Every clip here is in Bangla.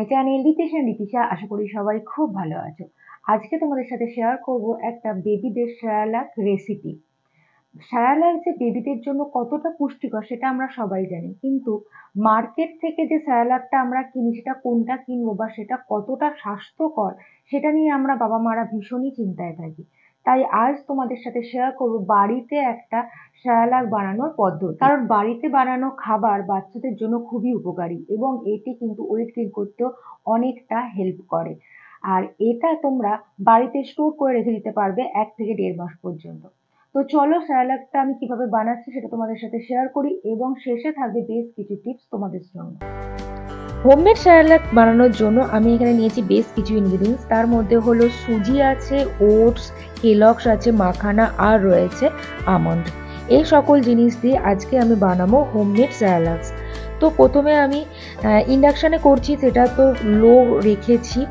চ্যানেল রিতিশা। আশা করি সবাই খুব ভালো আছো। আজকে তোমাদের সাথে শেয়ার করব একটা বেবিদের সেরেলাক রেসিপি। সেরেলাক যে বেবিদের জন্য কতটা পুষ্টিকর সেটা আমরা সবাই জানি, কিন্তু মার্কেট থেকে যে সেরেলাকটা আমরা কিনি সেটা কোনটা কিনবো বা সেটা কতটা স্বাস্থ্যকর সেটা নিয়ে আমরা বাবা মারা ভীষণই চিন্তায় থাকি। তাই আজ তোমাদের সাথে শেয়ার করব বাড়িতে একটা সেরেলাক বানানোর পদ্ধতি। কারণ বাড়িতে বানানো খাবার বাচ্চাদের জন্য খুবই উপকারী এবং এটি কিন্তু ওয়েট গেইন করতেও অনেকটা হেল্প করে। আর এটা তোমরা বাড়িতে স্টোর করে রেখে দিতে পারবে 1 থেকে 1.5 মাস পর্যন্ত। তো চলো সেরেলাকটা আমি কিভাবে বানাচ্ছি সেটা তোমাদের সাথে শেয়ার করি এবং শেষে থাকবে বেশ কিছু টিপস তোমাদের জন্য। হোমমেড সেরেলাক বানানোর জন্য আমি এখানে নিয়েছি বেশ কিছু ইনগ্রিডিয়েন্টস। তার মধ্যে হলো সুজি আছে, ওটস, কেলগস আছে, মাখানা আর রয়েছে আমন্ড। এই সকল জিনিস দিয়ে আজকে আমি বানাবো হোমমেড সেরেলাক্স। তো প্রথমে আমি ইন্ডাকশানে করছি, সেটা তো লো রেখেছি।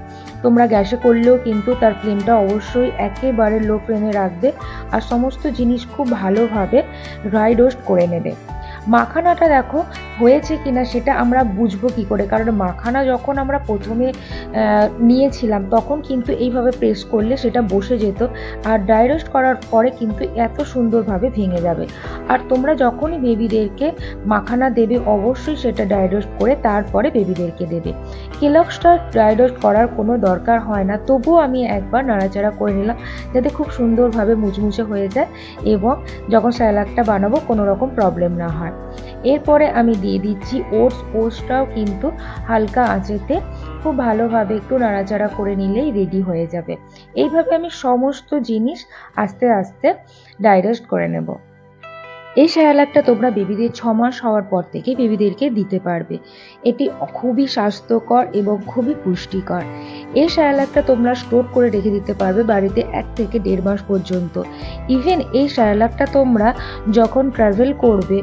তোমরা গ্যাসে করলেও কিন্তু তার ফ্লেমটা অবশ্যই একেবারে লো ফ্লেমে রাখবে আর সমস্ত জিনিস খুব ভালোভাবে ড্রাই রোস্ট করে নেবে। মাখানাটা দেখো হয়েছে কিনা সেটা আমরা বুঝবো কি করে, কারণ মাখানা যখন আমরা প্রথমে নিয়েছিলাম তখন কিন্তু এইভাবে প্রেস করলে সেটা বসে যেত আর ড্রাই রোস্ট করার পরে কিন্তু এত সুন্দরভাবে ভেঙে যাবে। আর তোমরা যখনই বেবিদেরকে মাখানা দেবে অবশ্যই সেটা ড্রাই রোস্ট করে তারপরে বেবিদেরকে দেবে। কেলগসটা ড্রাই রোস্ট করার কোনো দরকার হয় না, তবুও আমি একবার নাড়াচাড়া করে নিলাম যাতে খুব সুন্দরভাবে মুচমুচে হয়ে যায় এবং যখন সেরেলাকটা বানাবো কোনো রকম প্রবলেম না হয়। এরপরে আমি দিয়ে দিচ্ছি ওটসটাও কিন্তু হালকা আঁচেতে খুব ভালোভাবে একটু নাড়াচাড়া করে নিলেই রেডি হয়ে যাবে। এইভাবে আমি সমস্ত জিনিস আস্তে আস্তে ড্রাই রোস্ট করে নেব। এই সেরেলাকটা তোমরা বেবিদের 6 মাস হওয়ার পর থেকে বেবিদেরকে দিতে পারবে। এটি খুবই স্বাস্থ্যকর এবং খুবই পুষ্টিকর। এই সেরেলাকটা তোমরা স্টোর করে রেখে দিতে পারবে বাড়িতে 1 থেকে 1.5 মাস পর্যন্ত। ইভেন এই সেরেলাকটা তোমরা যখন ট্রাভেল করবে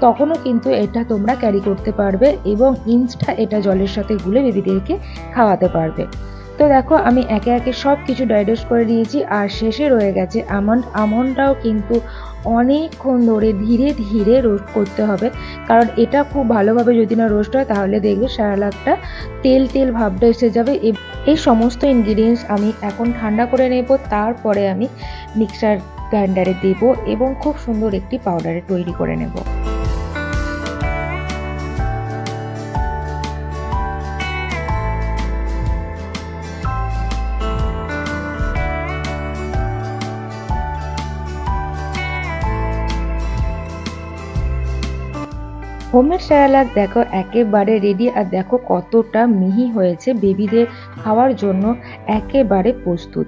তখনও কিন্তু এটা তোমরা ক্যারি করতে পারবে এবং এটা জলের সাথে গুলে বেবিদেরকে খাওয়াতে পারবে। তো দেখো আমি একে একে সব কিছু ড্রাই রোস্ট করে নিয়েছি আর শেষে রয়ে গেছে আমন্ডটাও কিন্তু অনেকক্ষণ ধরে ধীরে ধীরে রোস্ট করতে হবে, কারণ এটা খুব ভালোভাবে যদি না রোস্ট হয় তাহলে দেখবে সেরেলাকটা তেল তেল ভাবটা এসে যাবে। এই সমস্ত ইনগ্রিডিয়েন্টস আমি এখন ঠান্ডা করে নেব, তারপরে আমি মিক্সার গ্রাইন্ডারে দেব এবং খুব সুন্দর একটি পাউডারে তৈরি করে নেব। হোমমেড সেরেলাক দেখো একেবারে রেডি আর দেখো কতটা মিহি হয়েছে, বেবিদের খাওয়ার জন্য একেবারে প্রস্তুত।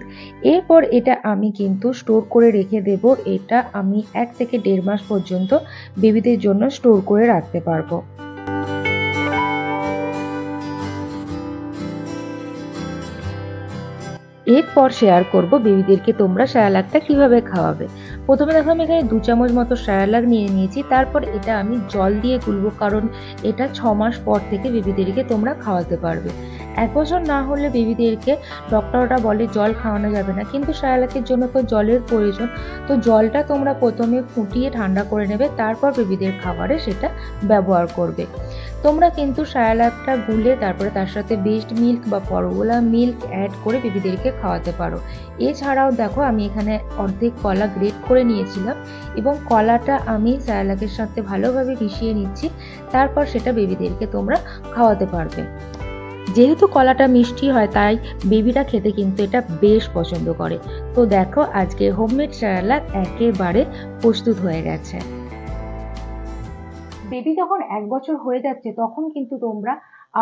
এরপর এটা আমি কিন্তু স্টোর করে রেখে দেব। এটা আমি 1 থেকে 1.5 মাস পর্যন্ত বেবিদের জন্য স্টোর করে রাখতে পারবো। এরপর শেয়ার করব বেবিদেরকে তোমরা সেরেলাকটা কিভাবে খাওয়াবে। প্রথমে দেখো আমি এখানে 2 চামচ মতো সেরেলাক নিয়ে নিয়েছি, তারপর এটা আমি জল দিয়ে গুলবো, কারণ এটা 6 মাস পর থেকে বেবিদেরকে তোমরা খাওয়াতে পারবে। 1 বছর না হলে বেবিদেরকে ডক্টররা বলে জল খাওয়ানো যাবে না, কিন্তু সেরেলাকের জন্য তো জলের প্রয়োজন। তো জলটা তোমরা প্রথমে ফুটিয়ে ঠান্ডা করে নেবে, তারপর বেবিদের খাবারে সেটা ব্যবহার করবে। তোমরা কিন্তু সেরেলাকটা গুলে তারপরে তার সাথে বেস্ট মিল্ক বা ফর্মুলা মিল্ক অ্যাড করে বেবিদেরকে খাওয়াতে পারো। এছাড়াও দেখো আমি এখানে অর্ধেক কলা গ্রেট করে নিয়েছিলাম এবং কলাটা আমি সেরেলাকের সাথে ভালোভাবে মিশিয়ে নিচ্ছি, তারপর সেটা বেবিদেরকে তোমরা খাওয়াতে পারবে। যেহেতু কলাটা মিষ্টি হয় তাই বেবিরা খেতে কিন্তু এটা বেশ পছন্দ করে। তো দেখো আজকে হোমমেড সেরেলাক একেবারে প্রস্তুত হয়ে গেছে। বেবি যখন 1 বছর হয়ে যাচ্ছে তখন কিন্তু তোমরা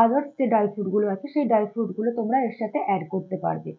আদার্স যে ড্রাই ফ্রুটগুলো আছে সেই ড্রাই ফ্রুটগুলো তোমরা এর সাথে অ্যাড করতে পারবে।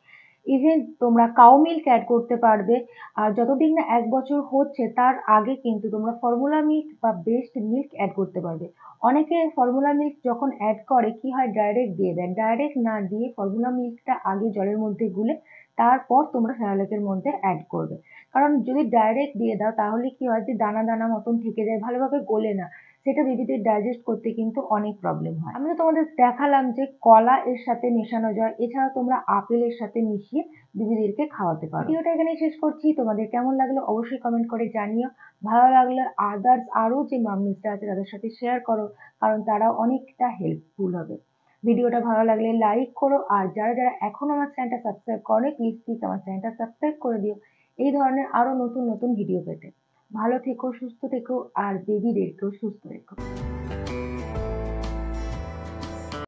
ইভেন তোমরা কাউ মিল্ক অ্যাড করতে পারবে। আর যতদিন না 1 বছর হচ্ছে তার আগে কিন্তু তোমরা ফর্মুলা মিল্ক বা বেস্ট মিল্ক অ্যাড করতে পারবে। অনেকে ফর্মুলা মিল্ক যখন অ্যাড করে কি হয় ডাইরেক্ট দিয়ে দেয়, ডাইরেক্ট না দিয়ে ফর্মুলা মিল্কটা আগে জলের মধ্যে গুলে তারপর তোমরা সেরেলাকের মধ্যে অ্যাড করবে। কারণ যদি ডাইরেক্ট দিয়ে দাও তাহলে কি হয় যে দানা দানা মতন থেকে যায়, ভালোভাবে গোলে না, সেটা বেবিদের ডাইজেস্ট করতে কিন্তু অনেক প্রবলেম হয়। আমি তো তোমাদের দেখালাম যে কলা এর সাথে মেশানো যায়, এছাড়া তোমরা আপেলের সাথে মিশিয়ে বেবিদেরকে খাওয়াতে পারো। ভিডিওটা এখানেই শেষ করছি। তোমাদের কেমন লাগলো অবশ্যই কমেন্ট করে জানিও। ভালো লাগলে আদার্স আরো যে মাম্মিসরা আছে তাদের সাথে শেয়ার করো, কারণ তারা অনেকটা হেল্পফুল হবে। ভিডিওটা ভালো লাগলে লাইক করো, আর যারা যারা এখনো আমার চ্যানেলটা সাবস্ক্রাইব করোনি প্লিজ আমার চ্যানেলটা সাবস্ক্রাইব করে দিও এই ধরনের আরো নতুন নতুন ভিডিও পেতে। ভালো থেকো, সুস্থ থেকো, আর বেবিদেরকেও সুস্থ রেখো।